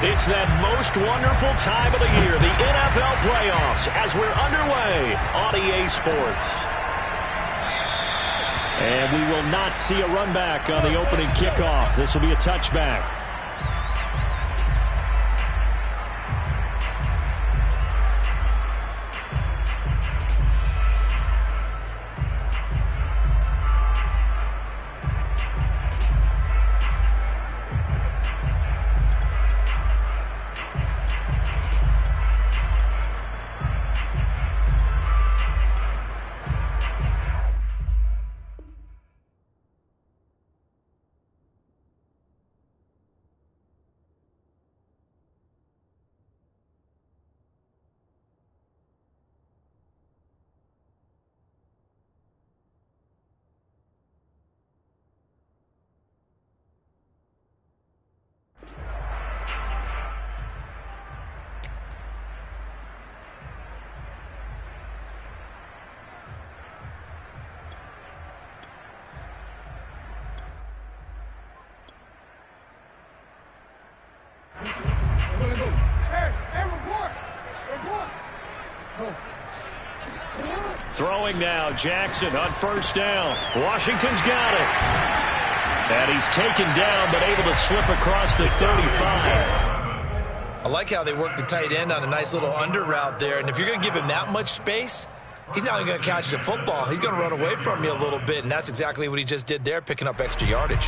It's that most wonderful time of the year, the NFL playoffs, as we're underway on EA Sports. And we will not see a run back on the opening kickoff. This will be a touchback. Throwing now, Jackson on first down. Washington's got it. And he's taken down, but able to slip across the 35. I like how they work the tight end on a nice little under route there. And if you're going to give him that much space, he's not going to catch the football. He's going to run away from you a little bit, and that's exactly what he just did there, picking up extra yardage.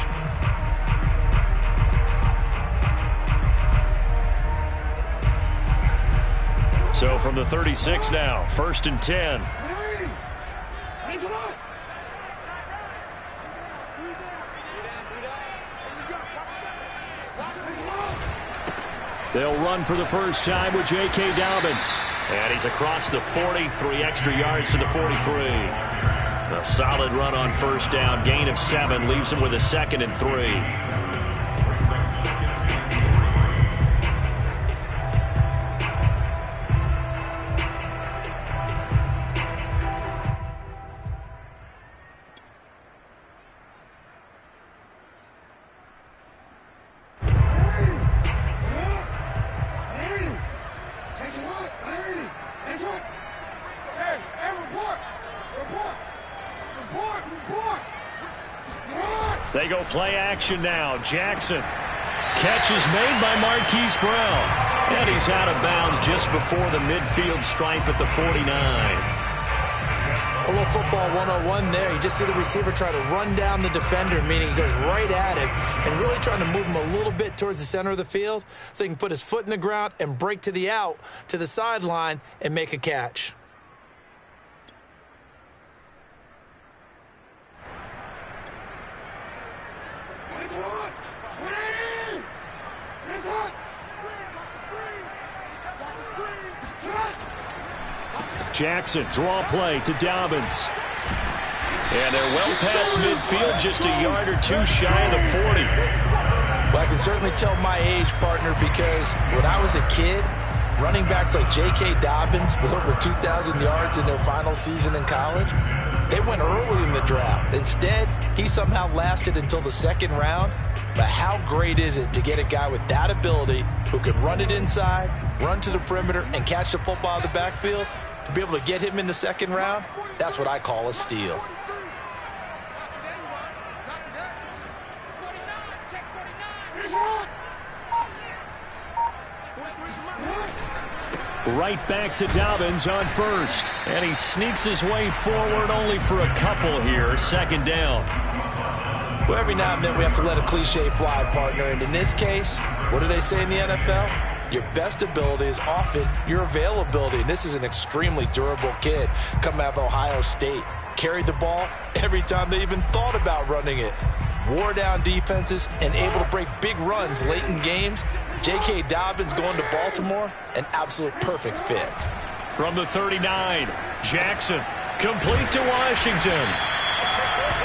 So from the 36 now, 1st and 10. They'll run for the first time with J.K. Dobbins. And he's across the 40, 3 extra yards to the 43. A solid run on first down, gain of 7, leaves him with a 2nd and 3. They go play action now. Jackson. Catch is made by Marquise Brown. And he's out of bounds just before the midfield stripe at the 49. A little football 101 there. You just see the receiver try to run down the defender, meaning he goes right at him and really trying to move him a little bit towards the center of the field so he can put his foot in the ground and break to the out, to the sideline, and make a catch. Jackson, draw play to Dobbins. And they're well past midfield, just a yard or 2 shy of the 40. Well, I can certainly tell my age, partner, because when I was a kid, running backs like J.K. Dobbins with over 2,000 yards in their final season in college, they went early in the draft. Instead, he somehow lasted until the 2nd round. But how great is it to get a guy with that ability who can run it inside, run to the perimeter, and catch the football out of the backfield? To be able to get him in the 2nd round, that's what I call a steal. Right back to Dobbins on first. And he sneaks his way forward only for a couple here. 2nd down. Well, every now and then we have to let a cliche fly, partner. And in this case, what do they say in the NFL? Your best ability is often your availability. And this is an extremely durable kid coming out of Ohio State. Carried the ball every time they even thought about running it. Wore down defenses and able to break big runs late in games. J.K. Dobbins going to Baltimore, an absolute perfect fit. From the 39, Jackson, complete to Washington.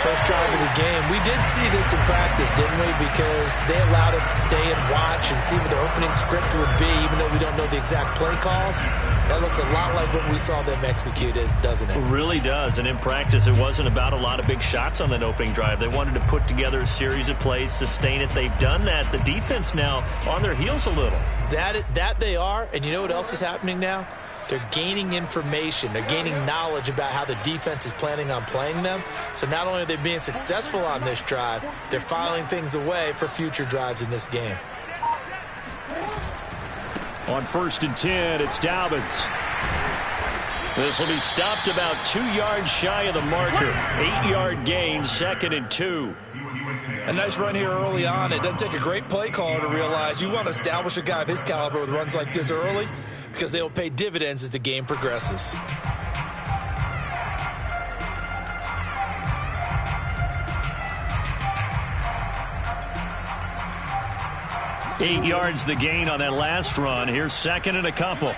First drive of the game. We did see this in practice, didn't we? Because they allowed us to stay and watch and see what the opening script would be, even though we don't know the exact play calls. That looks a lot like what we saw them execute, doesn't it? It really does. And in practice, it wasn't about a lot of big shots on that opening drive. They wanted to put together a series of plays, sustain it. They've done that. The defense now on their heels a little. That they are, and you know what else is happening now? They're gaining information. They're gaining knowledge about how the defense is planning on playing them. So not only are they being successful on this drive, they're filing things away for future drives in this game. On 1st and 10, it's Dobbins. This will be stopped about 2 yards shy of the marker. 8-yard gain, 2nd and 2. A nice run here early on. It doesn't take a great play caller to realize you want to establish a guy of his caliber with runs like this early because they will pay dividends as the game progresses. Eight yards the gain on that last run. Here's 2nd and a couple.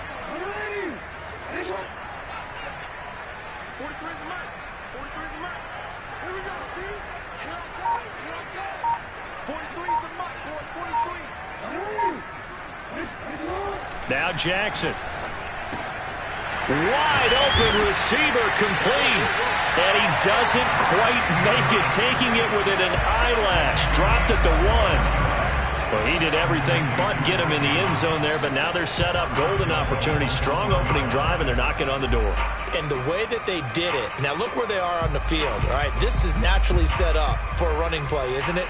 Now Jackson. Wide open receiver complete. And he doesn't quite make it, taking it within an eyelash. Dropped at the 1. Well, he did everything but get him in the end zone there, but now they're set up. Golden opportunity, strong opening drive, and they're knocking on the door. And the way that they did it, now look where they are on the field, all right? This is naturally set up for a running play, isn't it?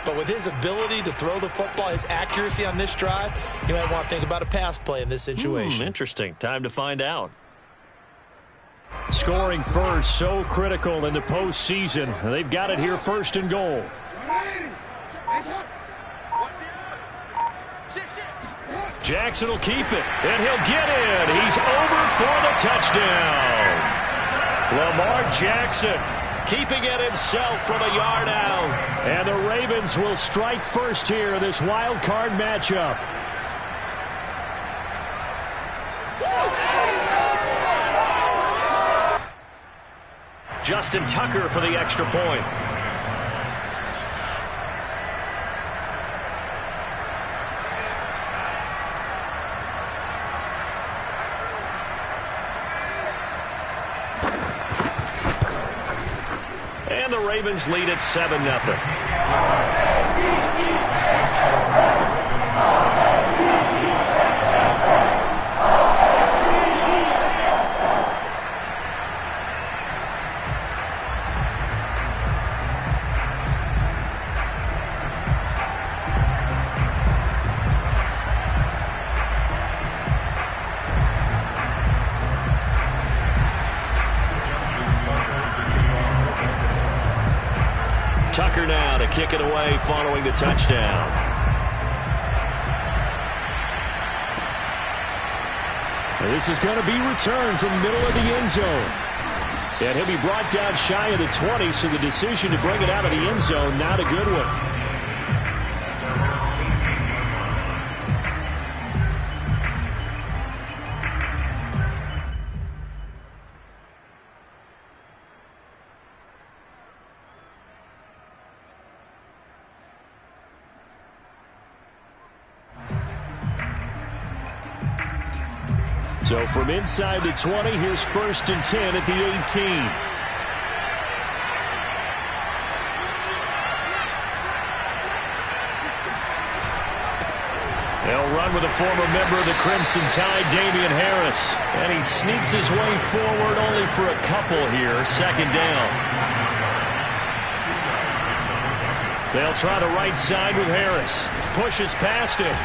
But with his ability to throw the football, his accuracy on this drive, you might want to think about a pass play in this situation. Interesting. Time to find out. Scoring first, so critical in the postseason. They've got it here, 1st and goal. Jackson will keep it, and he'll get in. He's over for the touchdown. Lamar Jackson keeping it himself from a yard out. And the Ravens will strike first here in this wild card matchup. Justin Tucker for the extra point. And the Ravens lead at 7-0. Tucker now to kick it away following the touchdown. And this is going to be returned from the middle of the end zone. And he'll be brought down shy of the 20, so the decision to bring it out of the end zone, not a good one. So from inside the 20, here's 1st and 10 at the 18. They'll run with a former member of the Crimson Tide, Damian Harris. And he sneaks his way forward only for a couple here. 2nd down. They'll try the right side with Harris. Pushes past him.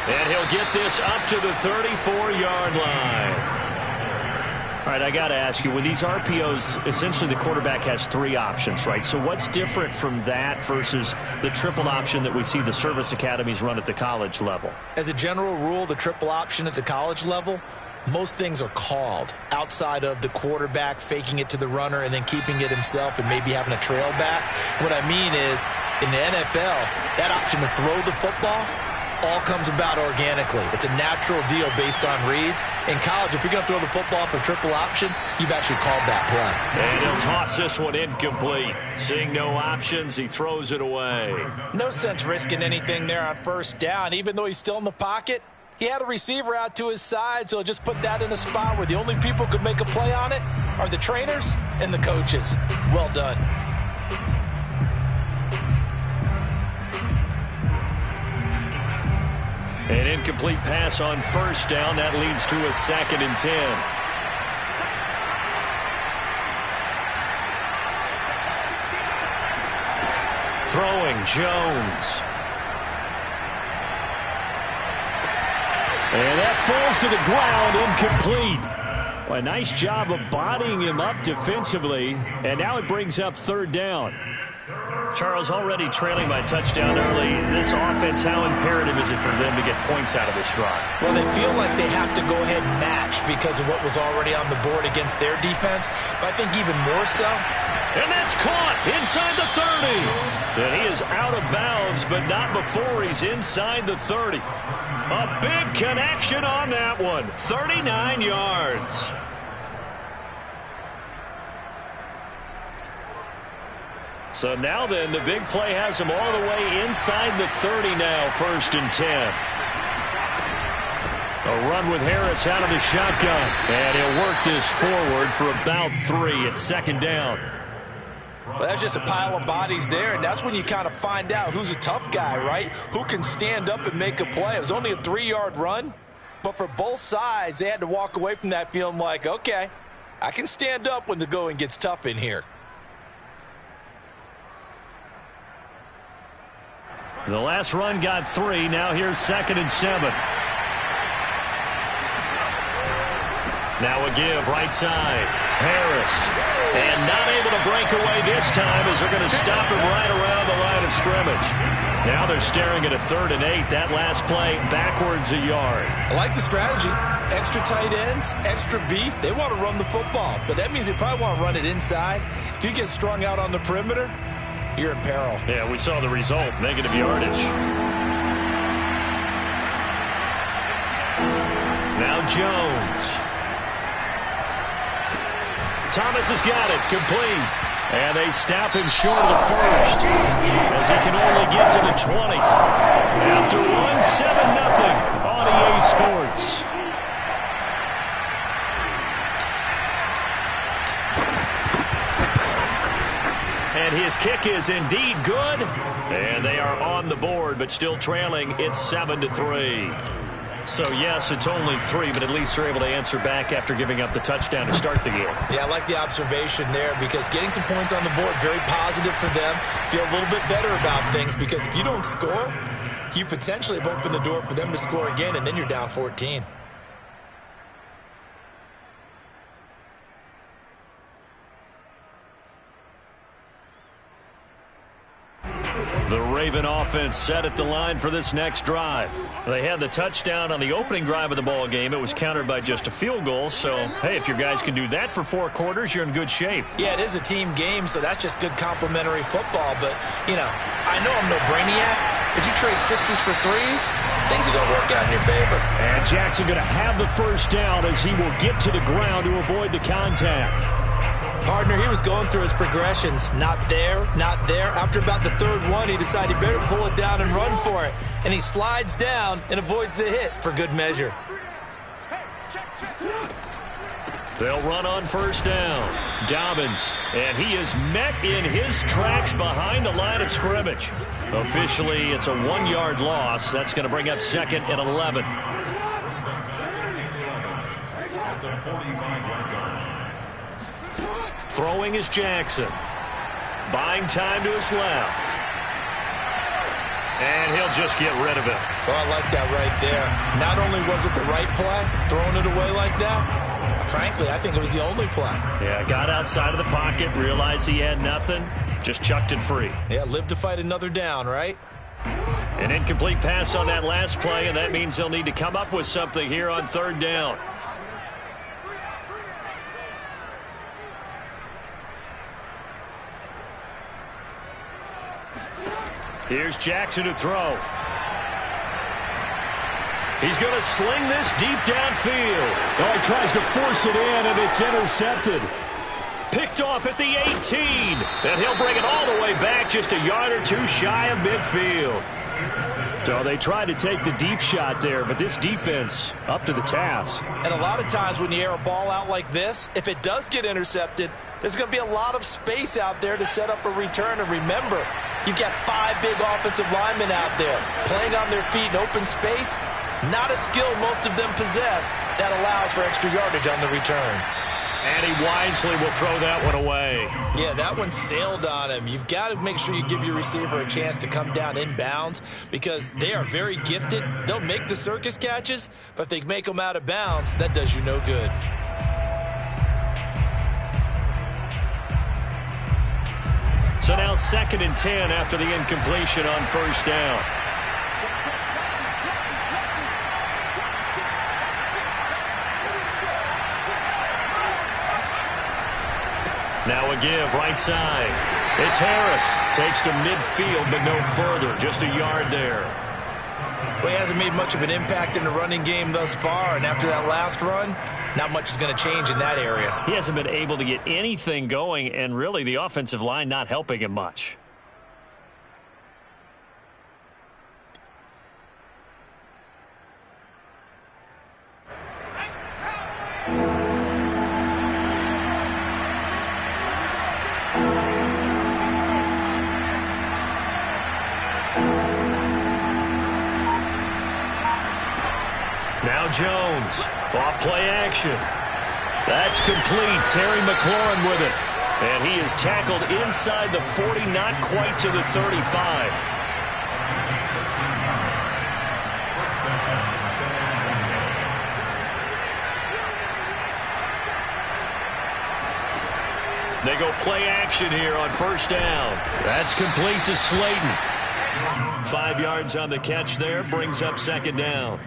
And he'll get this up to the 34-yard line. All right, I got to ask you, with these RPOs, essentially the quarterback has 3 options, right? So what's different from that versus the triple option that we see the service academies run at the college level? As a general rule, the triple option at the college level, most things are called outside of the quarterback faking it to the runner and then keeping it himself and maybe having a trail back. What I mean is, in the NFL, that option to throw the football all comes about organically. It's a natural deal based on reads. In college, if you're going to throw the football for triple option, you've actually called that play. And he'll toss this one incomplete. Seeing no options, he throws it away. No sense risking anything there on 1st down. Even though he's still in the pocket, he had a receiver out to his side, so just put that in a spot where the only people who could make a play on it are the trainers and the coaches. Well done. An incomplete pass on first down. That leads to a 2nd and 10. Throwing, Jones. And that falls to the ground, incomplete. Well, a nice job of bodying him up defensively, and now it brings up 3rd down. Charles, already trailing by touchdown early. This offense, how imperative is it for them to get points out of this drive? Well, they feel like they have to go ahead and match because of what was already on the board against their defense. But I think even more so. And that's caught inside the 30. And he is out of bounds, but not before he's inside the 30. A big connection on that one. 39 yards. So now then, the big play has him all the way inside the 30 now, 1st and 10. A run with Harris out of the shotgun. And he'll work this forward for about 3 at 2nd down. Well, that's just a pile of bodies there, and that's when you kind of find out who's a tough guy, right? Who can stand up and make a play. It was only a 3-yard run, but for both sides, they had to walk away from that feeling like, okay, I can stand up when the going gets tough in here. The last run got 3. Now here's 2nd and 7. Now a give right side. Harris. And not able to break away this time as they're going to stop him right around the line of scrimmage. Now they're staring at a 3rd and 8. That last play backwards a yard. I like the strategy. Extra tight ends, extra beef. They want to run the football, but that means they probably want to run it inside. If you get strung out on the perimeter, you're in peril. Yeah, we saw the result. Negative yardage. Now Jones. Thomas has got it. Complete. And they stop him short of the 1st as he can only get to the 20. After 7-0 on EA Sports. And his kick is indeed good. And they are on the board, but still trailing. It's 7-3. So, yes, it's only 3, but at least they're able to answer back after giving up the touchdown to start the game. Yeah, I like the observation there because getting some points on the board, very positive for them. Feel a little bit better about things because if you don't score, you potentially have opened the door for them to score again, and then you're down 14. The Raven offense set at the line for this next drive. They had the touchdown on the opening drive of the ball game. It was countered by just a field goal. So, hey, if your guys can do that for 4 quarters, you're in good shape. Yeah, it is a team game, so that's just good complimentary football. But, you know, I know I'm no brainiac, but you trade 6s for 3s, things are going to work out in your favor. And Jackson going to have the 1st down as he will get to the ground to avoid the contact. Partner, he was going through his progressions. Not there, not there. After about the 3rd one, he decided he better pull it down and run for it. And he slides down and avoids the hit for good measure. They'll run on 1st down. Dobbins, and he is met in his tracks behind the line of scrimmage. Officially, it's a 1-yard loss. That's going to bring up 2nd and 11. Throwing is Jackson. Buying time to his left. And he'll just get rid of it. Oh, I like that right there. Not only was it the right play, throwing it away like that, frankly, I think it was the only play. Yeah, got outside of the pocket, realized he had nothing, just chucked it free. Yeah, live to fight another down, right? An incomplete pass on that last play, and that means they'll need to come up with something here on 3rd down. Here's Jackson to throw. He's going to sling this deep downfield. Oh, he tries to force it in, and it's intercepted. Picked off at the 18. And he'll bring it all the way back just a yard or 2 shy of midfield. So they tried to take the deep shot there, but this defense up to the task. And a lot of times when you air a ball out like this, if it does get intercepted, there's going to be a lot of space out there to set up a return. And remember, You've got 5 big offensive linemen out there playing on their feet in open space. Not a skill most of them possess that allows for extra yardage on the return. And he wisely will throw that one away. Yeah, that one sailed on him. You've got to make sure you give your receiver a chance to come down inbounds because they are very gifted. They'll make the circus catches, but if they make them out of bounds, that does you no good. So now 2nd and 10 after the incompletion on first down. Now a give, right side. It's Harris. Takes to midfield, but no further. Just a yard there. Well, he hasn't made much of an impact in the running game thus far, and after that last run, not much is going to change in that area. He hasn't been able to get anything going, and really the offensive line not helping him much. Now Jones, off play action. That's complete. Terry McLaurin with it. And he is tackled inside the 40, not quite to the 35. They go play action here on first down. That's complete to Slayton. 5 yards on the catch there, brings up 2nd down.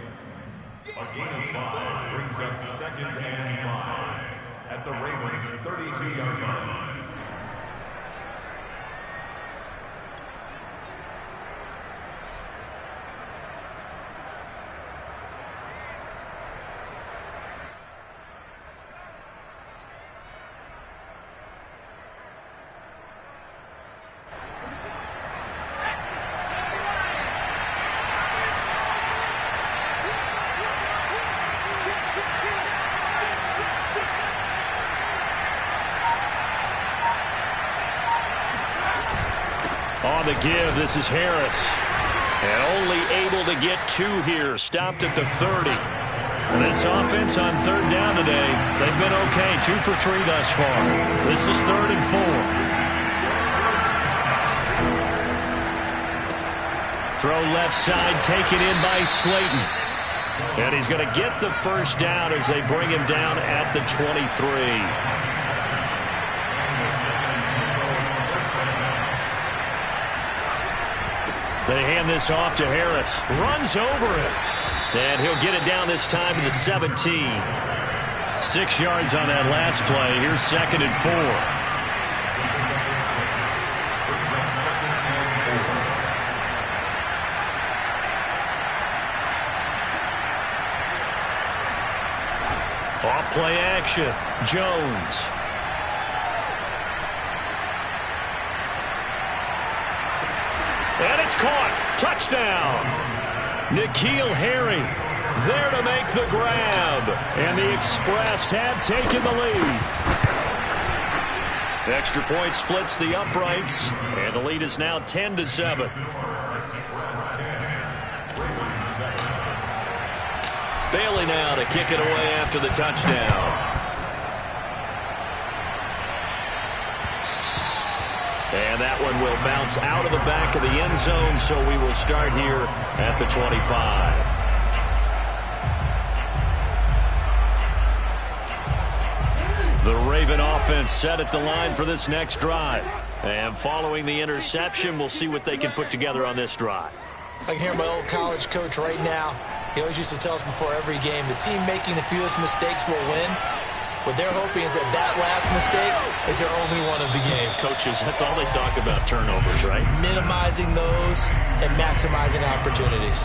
A gain of 5 brings up 2nd and 5 at the Ravens' 32-yard line. On the give, this is Harris. And only able to get 2 here. Stopped at the 30. And this offense on 3rd down today, they've been okay. 2 for 3 thus far. This is 3rd and 4. Throw left side, taken in by Slayton. And he's going to get the first down as they bring him down at the 23. They hand this off to Harris. Runs over it. And he'll get it down this time to the 17. 6 yards on that last play. Here's 2nd and 4. Off play action. Jones. And it's caught. Touchdown. N'Keal Harry there to make the grab. And the Express have taken the lead. Extra point splits the uprights. And the lead is now 10-7. Bailey now to kick it away after the touchdown. And that one will bounce out of the back of the end zone, so we will start here at the 25. The Raven offense set at the line for this next drive. And following the interception, we'll see what they can put together on this drive. I can hear my old college coach right now. He always used to tell us before every game, the team making the fewest mistakes will win. What they're hoping is that that last mistake is their only one of the game. Coaches, that's all they talk about, turnovers, right? Minimizing those and maximizing opportunities.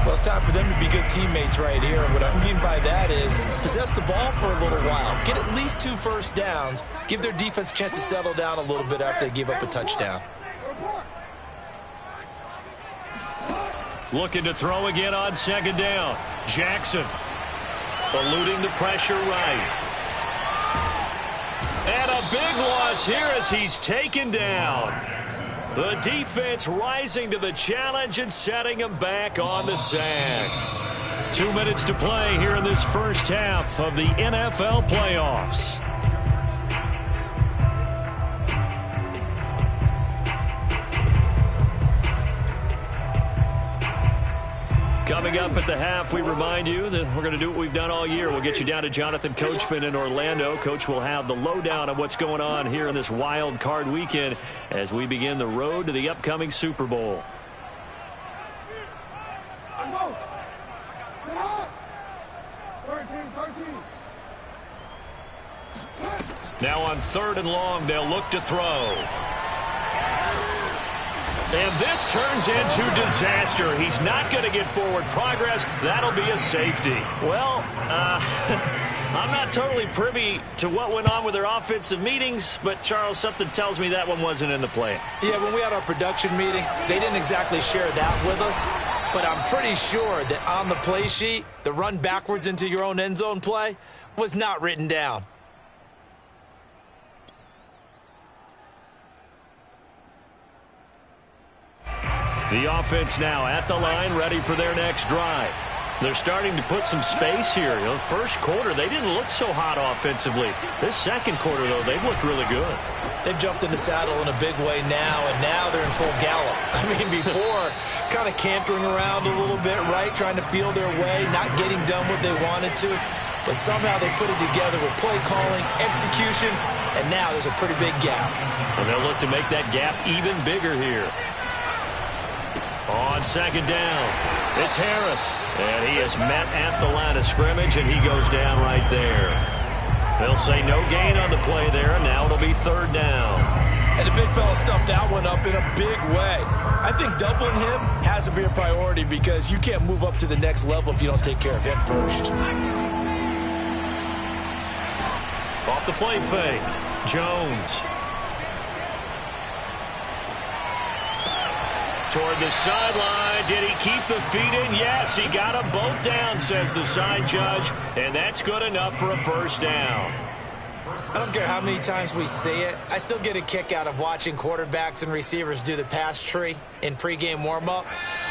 Well, it's time for them to be good teammates right here. And what I mean by that is possess the ball for a little while. Get at least 2 first downs. Give their defense a chance to settle down a little bit after they give up a touchdown. Looking to throw again on 2nd down. Jackson eluding the pressure right. And a big loss here as he's taken down. The defense rising to the challenge and setting them back on the sack. 2 minutes to play here in this first half of the NFL playoffs. Coming up at the half, we remind you that we're going to do what we've done all year. We'll get you down to Jonathan Coachman in Orlando. Coach will have the lowdown of what's going on here in this wild card weekend as we begin the road to the upcoming Super Bowl. Now on 3rd and long, they'll look to throw. And this turns into disaster. He's not going to get forward progress. That'll be a safety. Well, I'm not totally privy to what went on with their offensive meetings, but, Charles, something tells me that one wasn't in the play. Yeah, when we had our production meeting, they didn't exactly share that with us, but I'm pretty sure that on the play sheet, the run backwards into your own end zone play was not written down. The offense now at the line, ready for their next drive. They're starting to put some space here. You know, first quarter, they didn't look so hot offensively. This second quarter, though, they've looked really good. They've jumped in the saddle in a big way now, and now they're in full gallop. I mean, before, kind of cantering around a little bit, right, trying to feel their way, not getting done what they wanted to. But somehow they put it together with play calling, execution, and now there's a pretty big gap. And they'll look to make that gap even bigger here. On 2nd down, it's Harris. And he is met at the line of scrimmage, and he goes down right there. They'll say no gain on the play there, and now it'll be 3rd down. And the big fella stuffed that one up in a big way. I think doubling him has to be a priority because you can't move up to the next level if you don't take care of him first. Off the play fake, Jones. Toward the sideline. Did he keep the feet in? Yes, he got them both down, says the side judge, and that's good enough for a 1st down. I don't care how many times we see it. I still get a kick out of watching quarterbacks and receivers do the pass tree in pregame warm-up.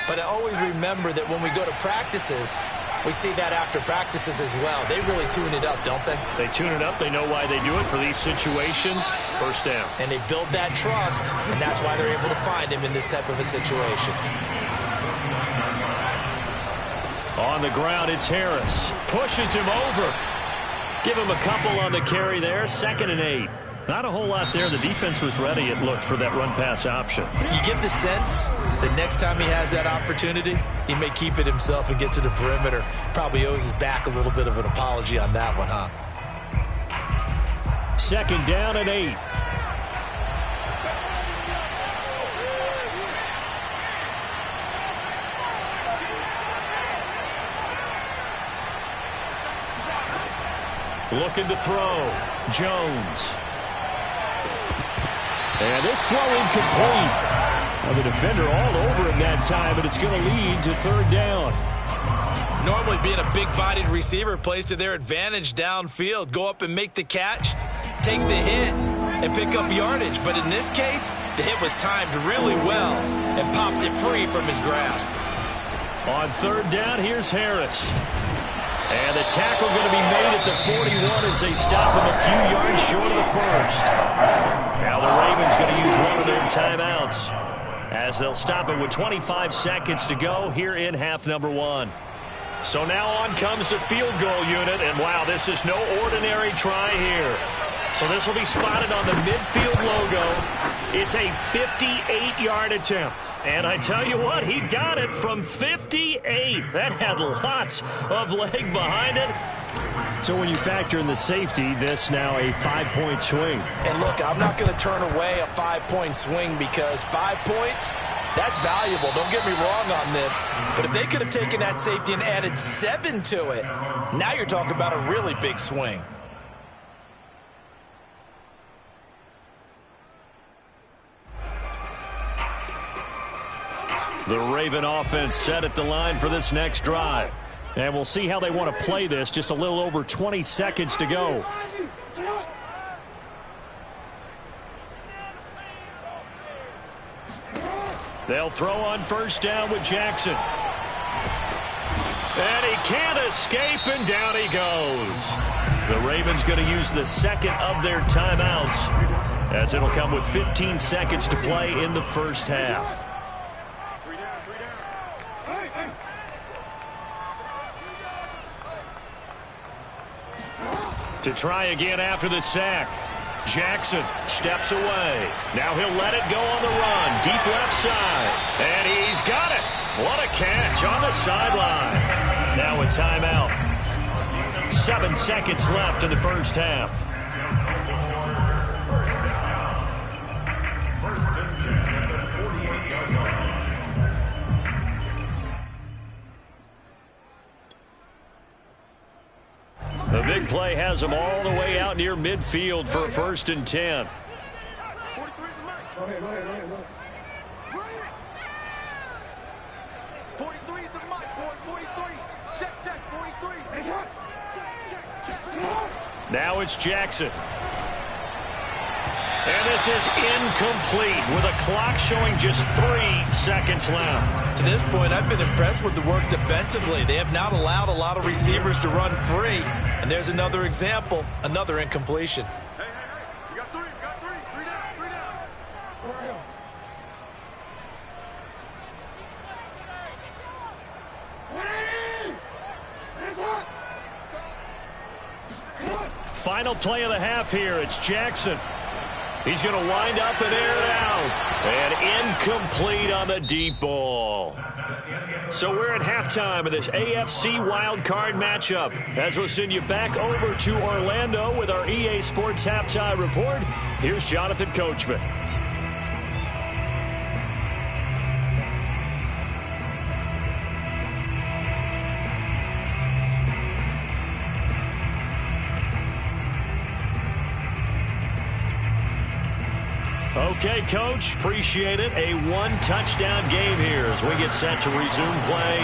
But I always remember that when we go to practices, we see that after practices as well. They really tune it up, don't they? They tune it up. They know why they do it for these situations. 1st down. And they build that trust, and that's why they're able to find him in this type of a situation. On the ground, it's Harris. Pushes him over. Give him a couple on the carry there. 2nd and 8. Not a whole lot there. The defense was ready, it looked, for that run-pass option. You get the sense that next time he has that opportunity, he may keep it himself and get to the perimeter. Probably owes his back a little bit of an apology on that one, huh? 2nd down and 8. Looking to throw. Jones. And this throw incomplete. Well, the defender all over him that time, but it's going to lead to 3rd down. Normally being a big-bodied receiver plays to their advantage downfield. Go up and make the catch, take the hit, and pick up yardage. But in this case, the hit was timed really well and popped it free from his grasp. On 3rd down, here's Harris. And the tackle going to be made at the 41 as they stop him a few yards short of the 1st. Now the Ravens going to use one of their timeouts as they'll stop it with 25 seconds to go here in half number 1. So now on comes the field goal unit, and wow, this is no ordinary try here. So this will be spotted on the midfield logo. It's a 58-yard attempt. And I tell you what, he got it from 58. That had lots of leg behind it. So when you factor in the safety, this now a 5-point swing. And look, I'm not going to turn away a 5-point swing because 5 points, that's valuable. Don't get me wrong on this. But if they could have taken that safety and added 7 to it, now you're talking about a really big swing. The Raven offense set at the line for this next drive. And we'll see how they want to play this. Just a little over 20 seconds to go. They'll throw on first down with Jackson. And he can't escape, and down he goes. The Ravens going to use the second of their timeouts, as it'll come with 15 seconds to play in the first half. To try again after the sack. Jackson steps away. Now he'll let it go on the run. Deep left side. And he's got it. What a catch on the sideline. Now a timeout. 7 seconds left in the first half. The big play has them all the way out near midfield for a 1st and 10. 43 is the mic, boy. 43. Check, 43. Check. Now it's Jackson. And this is incomplete with a clock showing just 3 seconds left. To this point, I've been impressed with the work defensively. They have not allowed a lot of receivers to run free. And there's another example, another incompletion. Hey. You got 3. 3 down. 3 down. Final play of the half here. It's Jackson. He's going to wind up and air it out. And incomplete on the deep ball. So we're at halftime of this AFC wildcard matchup. As we'll send you back over to Orlando with our EA Sports Halftime Report, here's Jonathan Coachman. Okay, Coach, appreciate it. A 1-touchdown game here as we get set to resume play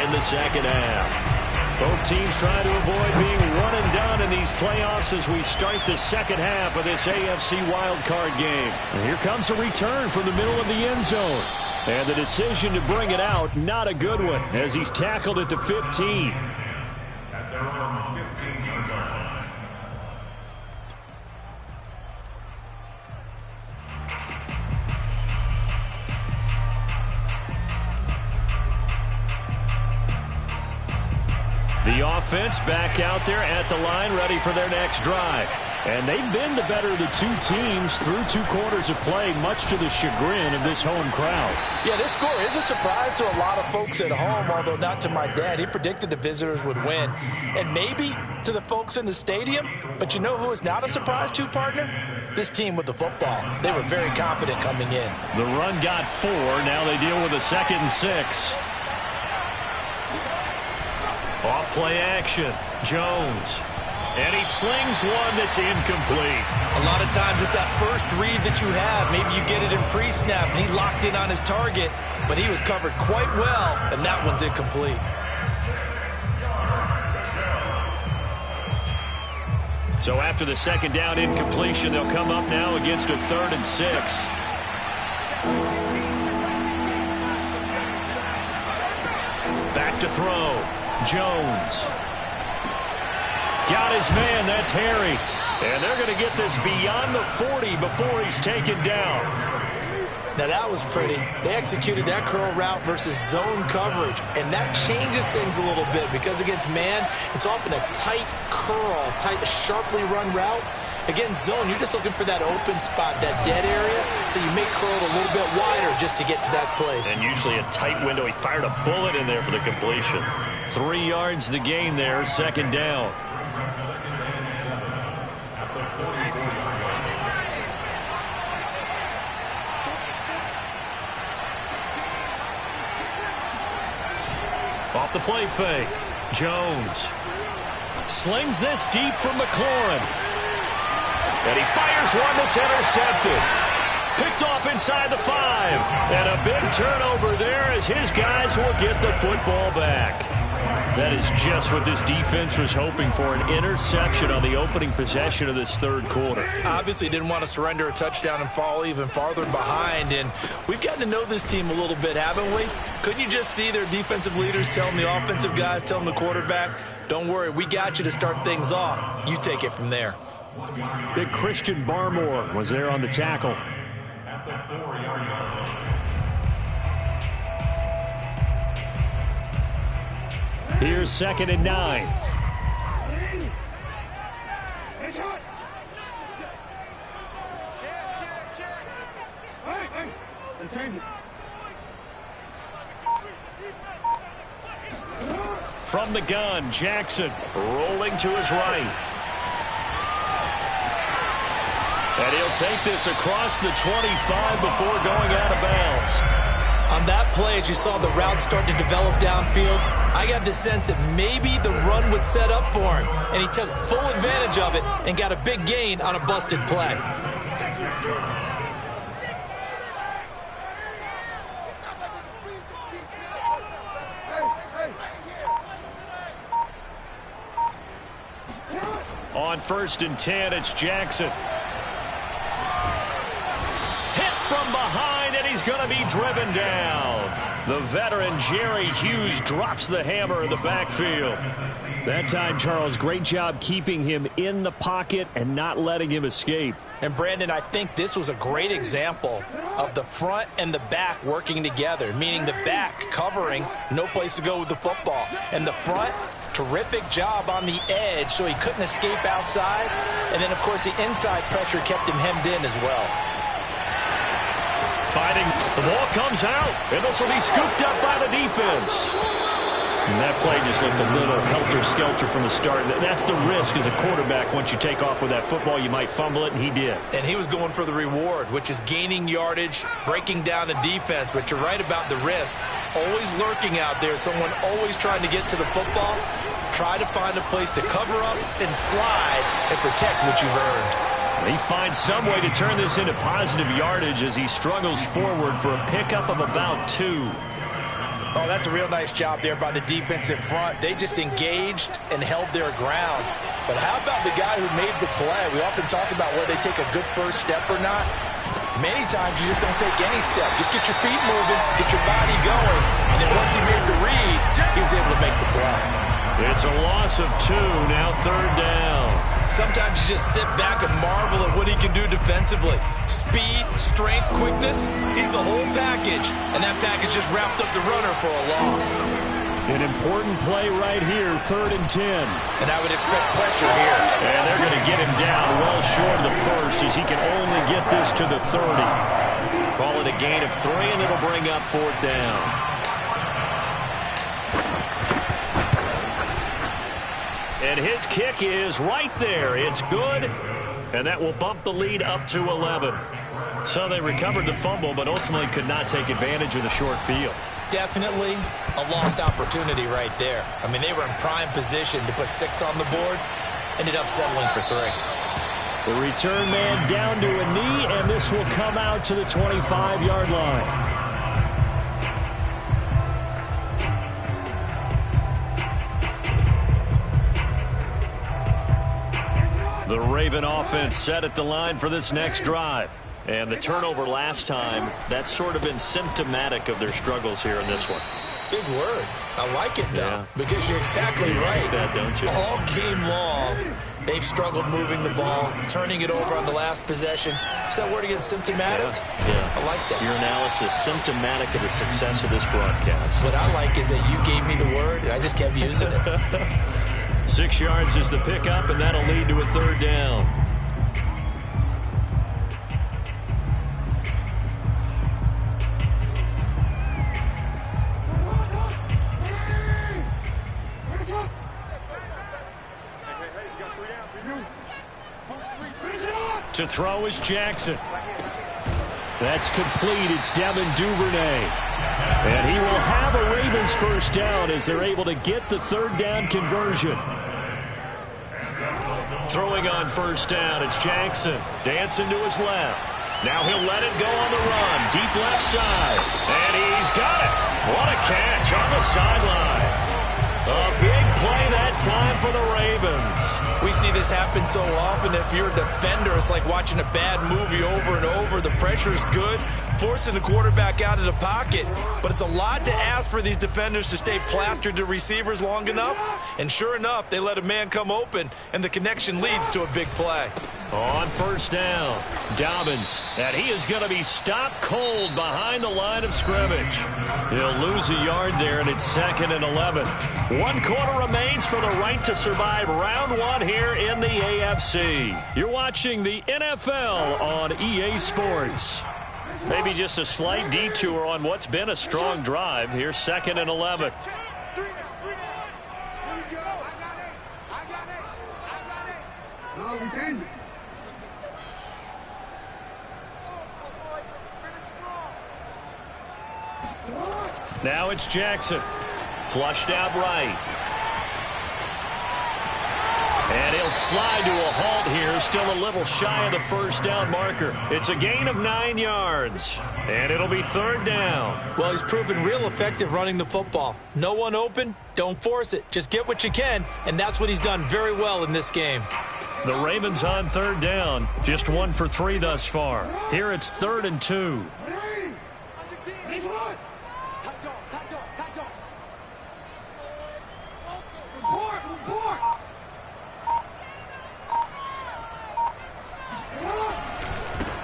in the second half. Both teams trying to avoid being one and done in these playoffs as we start the second half of this AFC wildcard game. And here comes a return from the middle of the end zone. And the decision to bring it out, not a good one, as he's tackled at the 15. At their own 15-yard line. The offense back out there at the line, ready for their next drive. And they've been the better of the two teams through 2 quarters of play, much to the chagrin of this home crowd. Yeah, this score is a surprise to a lot of folks at home, although not to my dad. He predicted the visitors would win. And maybe to the folks in the stadium. But you know who is not a surprise to, partner? This team with the football. They were very confident coming in. The run got 4. Now they deal with a 2nd and 6. Off play action. Jones. And he slings one that's incomplete. A lot of times it's that first read that you have. Maybe you get it in pre-snap, and he locked in on his target, but he was covered quite well, and that one's incomplete. So after the 2nd down incompletion, they'll come up now against a 3rd and 6. Back to throw. Jones. Got his man, that's Harry. And they're going to get this beyond the 40 before he's taken down. Now that was pretty. They executed that curl route versus zone coverage. And that changes things a little bit because against man, it's often a tight curl, tight, sharply run route. Against zone, you're just looking for that open spot, that dead area, so you make curl a little bit wider just to get to that place. And usually a tight window. He fired a bullet in there for the completion. 3 yards the gain there, 2nd down. Off the play fake. Jones slings this deep from McLaurin. And he fires one that's intercepted. Picked off inside the 5. And a big turnover there as his guys will get the football back. That is just what this defense was hoping for, an interception on the opening possession of this third quarter. Obviously didn't want to surrender a touchdown and fall even farther behind, and we've gotten to know this team a little bit, haven't we? Couldn't you just see their defensive leaders telling the offensive guys, telling the quarterback, don't worry, we got you to start things off. You take it from there. Big Christian Barmore was there on the tackle. At the 4-yard line. Here's 2nd and 9. From the gun, Jackson rolling to his right. And he'll take this across the 25 before going out of bounds. On that play, as you saw the route start to develop downfield, I got the sense that maybe the run would set up for him, and he took full advantage of it and got a big gain on a busted play. On 1st and 10, it's Jackson. Hit from behind, and he's going to be driven down. The veteran Jerry Hughes drops the hammer in the backfield. That time, Charles, great job keeping him in the pocket and not letting him escape. And, Brandon, I think this was a great example of the front and the back working together, meaning the back covering, no place to go with the football. And the front, terrific job on the edge so he couldn't escape outside. And then, of course, the inside pressure kept him hemmed in as well. Fighting, the ball comes out, and this will be scooped up by the defense. And that play just looked a little helter-skelter from the start. That's the risk as a quarterback. Once you take off with that football, you might fumble it, and he did. And he was going for the reward, which is gaining yardage, breaking down the defense. But you're right about the risk. Always lurking out there, someone always trying to get to the football. Try to find a place to cover up and slide and protect what you've earned. He finds some way to turn this into positive yardage as he struggles forward for a pickup of about 2. Oh, that's a real nice job there by the defensive front. They just engaged and held their ground. But how about the guy who made the play? We often talk about whether they take a good first step or not. Many times you just don't take any step. Just get your feet moving, get your body going, and then once he made the read, he was able to make the play. It's a loss of 2, now 3rd down. Sometimes you just sit back and marvel at what he can do defensively. Speed, strength, quickness, he's the whole package. And that package just wrapped up the runner for a loss. An important play right here, 3rd and 10. And I would expect pressure here. And they're going to get him down well short of the first as he can only get this to the 30. Call it a gain of 3, and it'll bring up 4th down. And his kick is right there. It's good, and that will bump the lead up to 11. So they recovered the fumble, but ultimately could not take advantage of the short field. Definitely a lost opportunity right there. I mean, they were in prime position to put 6 on the board, ended up settling for 3. The return man down to a knee, and this will come out to the 25-yard line. The Raven offense set at the line for this next drive. And the turnover last time, that's sort of been symptomatic of their struggles here in this one. Big word. I like it, though, because you're exactly right. That, don't you? All game long, they've struggled moving the ball, turning it over on the last possession. Is that word again, symptomatic? Yeah. I like that. Your analysis, symptomatic of the success of this broadcast. What I like is that you gave me the word, and I just kept using it. 6 yards is the pickup, and that'll lead to a 3rd down. To throw is Jackson. That's complete. It's Devin Duvernay. And he will have a Ravens first down as they're able to get the 3rd down conversion. Throwing on 1st down, it's Jackson. Dancing to his left. Now he'll let it go on the run. Deep left side. And he's got it. What a catch on the sideline. A big play that time for the Ravens. We see this happen so often. If you're a defender, it's like watching a bad movie over and over. The pressure's good, forcing the quarterback out of the pocket. But it's a lot to ask for these defenders to stay plastered to receivers long enough. And sure enough, they let a man come open, and the connection leads to a big play. On first down, Dobbins, and he is going to be stopped cold behind the line of scrimmage. He'll lose a yard there, and it's 2nd and 11. 1 quarter remains for the right to survive round 1 here in the AFC. You're watching the NFL on EA Sports. Maybe just a slight detour on what's been a strong drive. Here's 2nd and 11. Now it's Jackson. Flushed out right. And he'll slide to a halt here. Still a little shy of the first down marker. It's a gain of 9 yards. And it'll be 3rd down. Well, he's proven real effective running the football. No one open, don't force it. Just get what you can, and that's what he's done very well in this game. The Ravens on 3rd down. Just 1 for 3 thus far. Here it's 3rd and 2.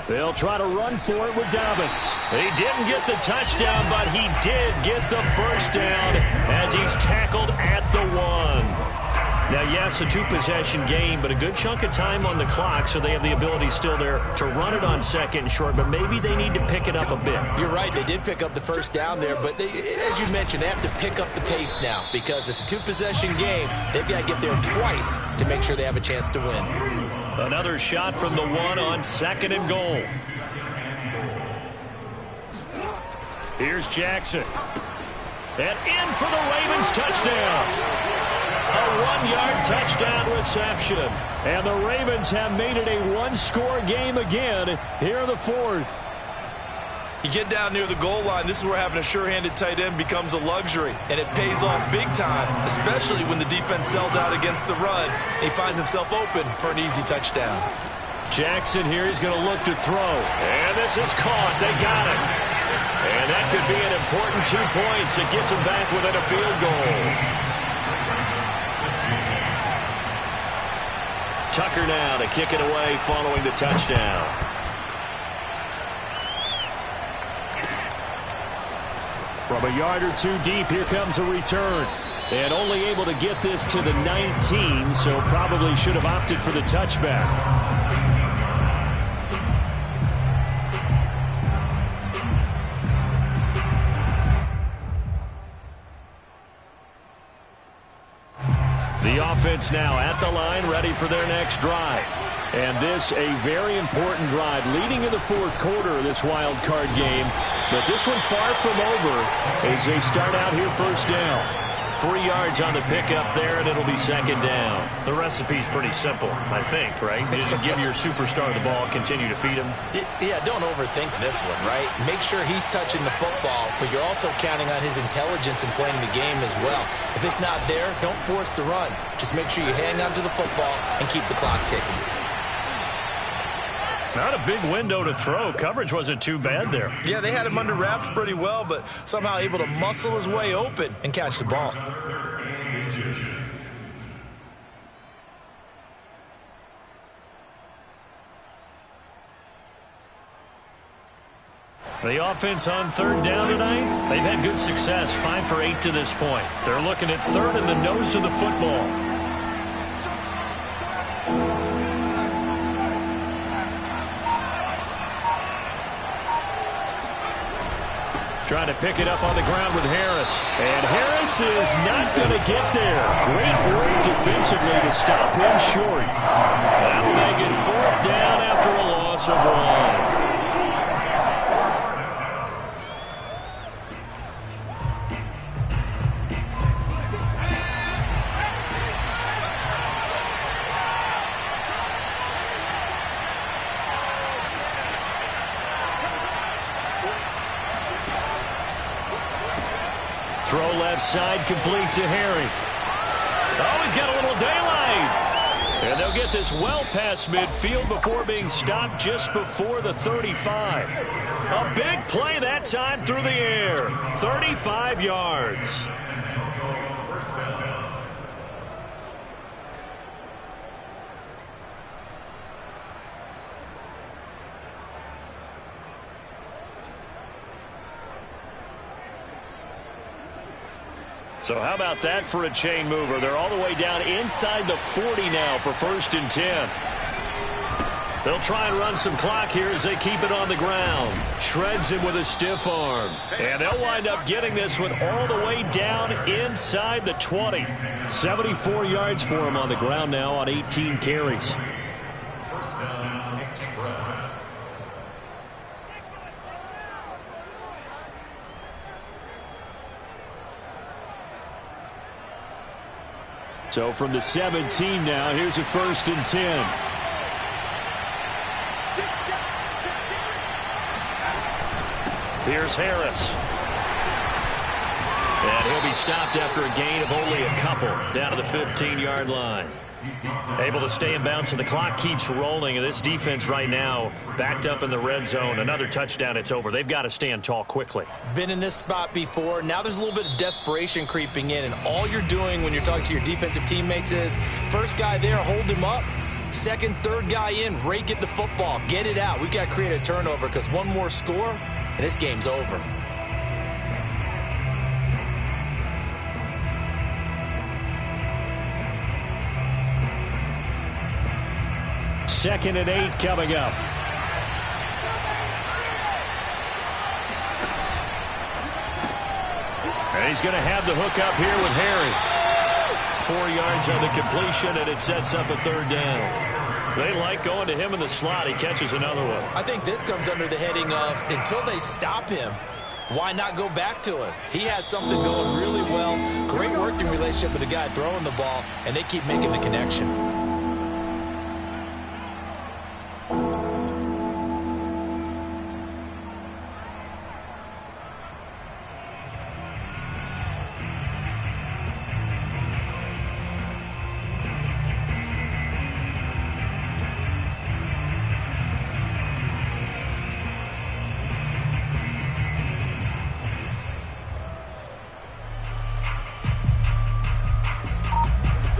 They'll try to run for it with Dobbins. He didn't get the touchdown, but he did get the first down as he's tackled at the 1. Now, yes, a 2-possession game, but a good chunk of time on the clock, so they have the ability still there to run it on 2nd and short, but maybe they need to pick it up a bit. You're right. They did pick up the first down there, but as you mentioned, they have to pick up the pace now because it's a 2-possession game. They've got to get there twice to make sure they have a chance to win. Another shot from the 1 on 2nd and goal. Here's Jackson. And in for the Ravens touchdown. A 1-yard touchdown reception. And the Ravens have made it a 1-score game again here in the 4th. You get down near the goal line, this is where having a sure-handed tight end becomes a luxury, and it pays off big time, especially when the defense sells out against the run. He finds himself open for an easy touchdown. Jackson here is going to look to throw, and this is caught. They got it. And that could be an important 2 points. It gets him back within a field goal. Tucker now to kick it away following the touchdown. From a yard or 2 deep, here comes a return. And only able to get this to the 19, so probably should have opted for the touchback. The offense now at the line, ready for their next drive. And this a very important drive leading in the 4th quarter of this wild card game. But this one far from over as they start out here first down. 3 yards on the pickup there, and it'll be 2nd down. The recipe's pretty simple, I think, right? You just give your superstar the ball, continue to feed him. Yeah, don't overthink this one, right? Make sure he's touching the football, but you're also counting on his intelligence in playing the game as well. If it's not there, don't force the run. Just make sure you hang on to the football and keep the clock ticking. Not a big window to throw. Coverage wasn't too bad there. Yeah, they had him under wraps pretty well, but somehow able to muscle his way open and catch the ball. The offense on 3rd down tonight, they've had good success, 5 for 8 to this point. They're looking at 3rd in the nose of the football. Trying to pick it up on the ground with Harris. And Harris is not going to get there. Great work defensively to stop him short. That'll make it 4th down after a loss of 1. Throw left side complete to Harry. Oh, he's got a little daylight. And they'll get this well past midfield before being stopped just before the 35. A big play that time through the air. 35 yards. So how about that for a chain mover? They're all the way down inside the 40 now for 1st and 10. They'll try and run some clock here as they keep it on the ground. Shreds him with a stiff arm. And they'll wind up getting this one all the way down inside the 20. 74 yards for him on the ground now on 18 carries. First down, Express. So from the 17 now, here's a 1st and 10. Here's Harris. And he'll be stopped after a gain of only a couple down to the 15-yard line. Able to stay in bounds, so the clock keeps rolling. And this defense right now backed up in the red zone. Another touchdown, it's over. They've got to stand tall quickly. Been in this spot before. Now there's a little bit of desperation creeping in. And all you're doing when you're talking to your defensive teammates is first guy there, hold him up. Second, third guy in, rake at the football. Get it out. We've got to create a turnover because one more score, and this game's over. Second and 8 coming up. And he's going to have the hook up here with Harry. 4 yards on the completion, and it sets up a 3rd down. They like going to him in the slot. He catches another one. I think this comes under the heading of until they stop him, why not go back to him? He has something going really well. Great working relationship with the guy throwing the ball, and they keep making the connection.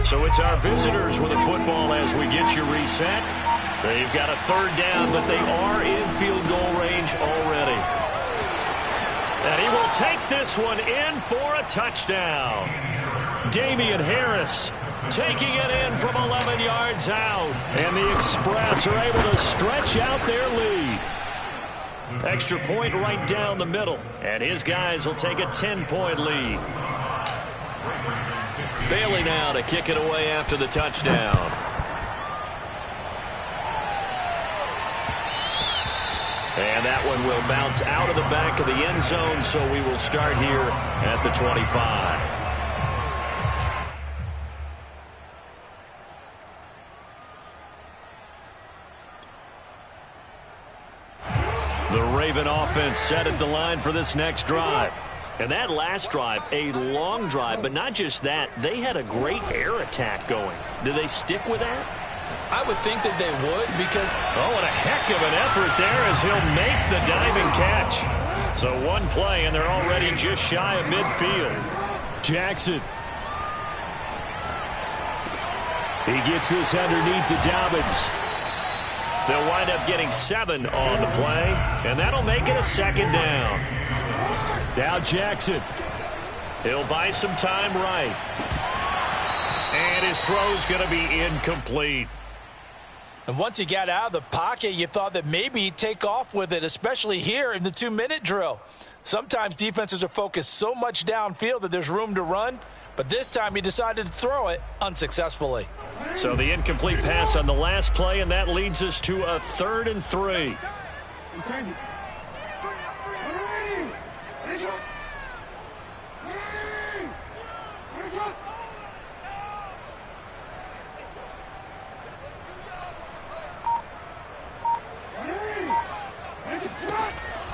So it's our visitors with a football as we get you reset. They've got a 3rd down, but they are in field goal range already. And he will take this one in for a touchdown. Damian Harris taking it in from 11 yards out. And the Express are able to stretch out their lead. Extra point right down the middle. And his guys will take a 10-point lead. Bailey now to kick it away after the touchdown. And that one will bounce out of the back of the end zone, so we will start here at the 25. The Raven offense set at the line for this next drive. And that last drive, a long drive, but not just that, they had a great air attack going. Do they stick with that? I would think that they would because... Oh, and a heck of an effort there as he'll make the diving catch. So one play, and they're already just shy of midfield. Jackson. He gets this underneath to Dobbins. They'll wind up getting 7 on the play, and that'll make it a 2nd down. Now Jackson. He'll buy some time right. And his throw's going to be incomplete. And once he got out of the pocket, you thought that maybe he'd take off with it, especially here in the 2-minute drill. Sometimes defenses are focused so much downfield that there's room to run, but this time he decided to throw it unsuccessfully. So the incomplete pass on the last play, and that leads us to a 3rd and 3.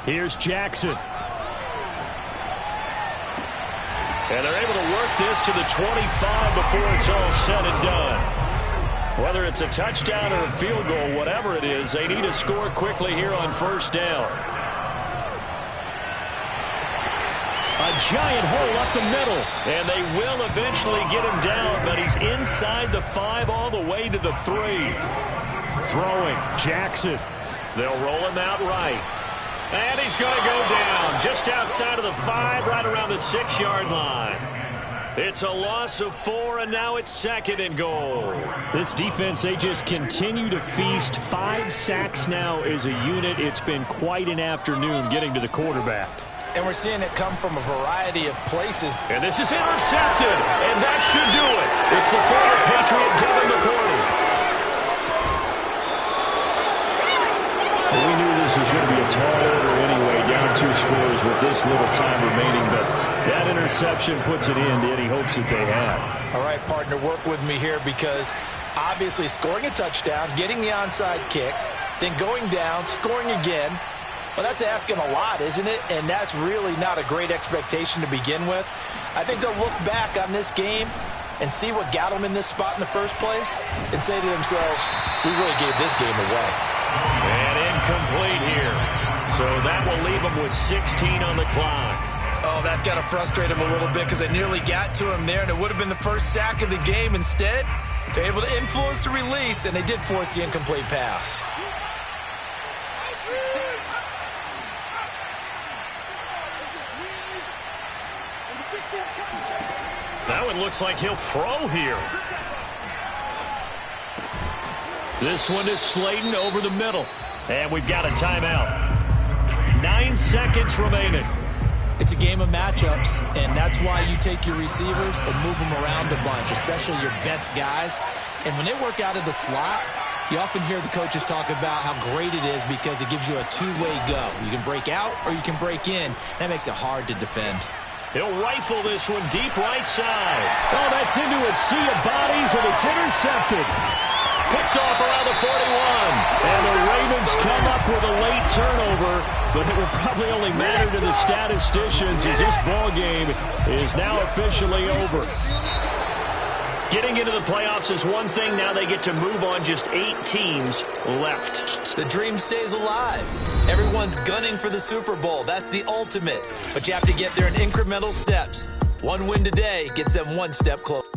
Here's Jackson. And they're able to work this to the 25 before it's all said and done. Whether it's a touchdown or a field goal, whatever it is, they need to score quickly here on first down. A giant hole up the middle. And they will eventually get him down, but he's inside the 5 all the way to the 3. Throwing, Jackson. They'll roll him out right. And he's going to go down just outside of the 5, right around the 6-yard line. It's a loss of 4, and now it's 2nd and goal. This defense, they just continue to feast. 5 sacks now as a unit. It's been quite an afternoon getting to the quarterback. And we're seeing it come from a variety of places. And this is intercepted, and that should do it. It's the former Patriot Devin McCourty. Well, we knew this was going to be a tall order anyway, down 2 scores with this little time remaining, but that interception puts it in to any hopes that they had. All right, partner, work with me here because obviously scoring a touchdown, getting the onside kick, then going down, scoring again. Well, that's asking a lot, isn't it? And that's really not a great expectation to begin with. I think they'll look back on this game and see what got them in this spot in the first place and say to themselves, we really gave this game away. And incomplete here. So that will leave them with 16 on the clock. Oh, that's got to frustrate him a little bit because they nearly got to him there, and it would have been the first sack of the game. Instead, they're able to influence the release, and they did force the incomplete pass. That one looks like he'll throw here. This one is Slayton over the middle. And we've got a timeout. 9 seconds remaining. It's a game of matchups, and that's why you take your receivers and move them around a bunch, especially your best guys. And when they work out of the slot, you often hear the coaches talk about how great it is because it gives you a two-way go. You can break out or you can break in. That makes it hard to defend. He'll rifle this one deep right side. Oh, that's into a sea of bodies, and it's intercepted. Picked off around the 41. And the Ravens come up with a late turnover, but it will probably only matter to the statisticians as this ball game is now officially over. Getting into the playoffs is one thing. Now they get to move on. Just 8 teams left. The dream stays alive. Everyone's gunning for the Super Bowl. That's the ultimate. But you have to get there in incremental steps. One win today gets them one step closer.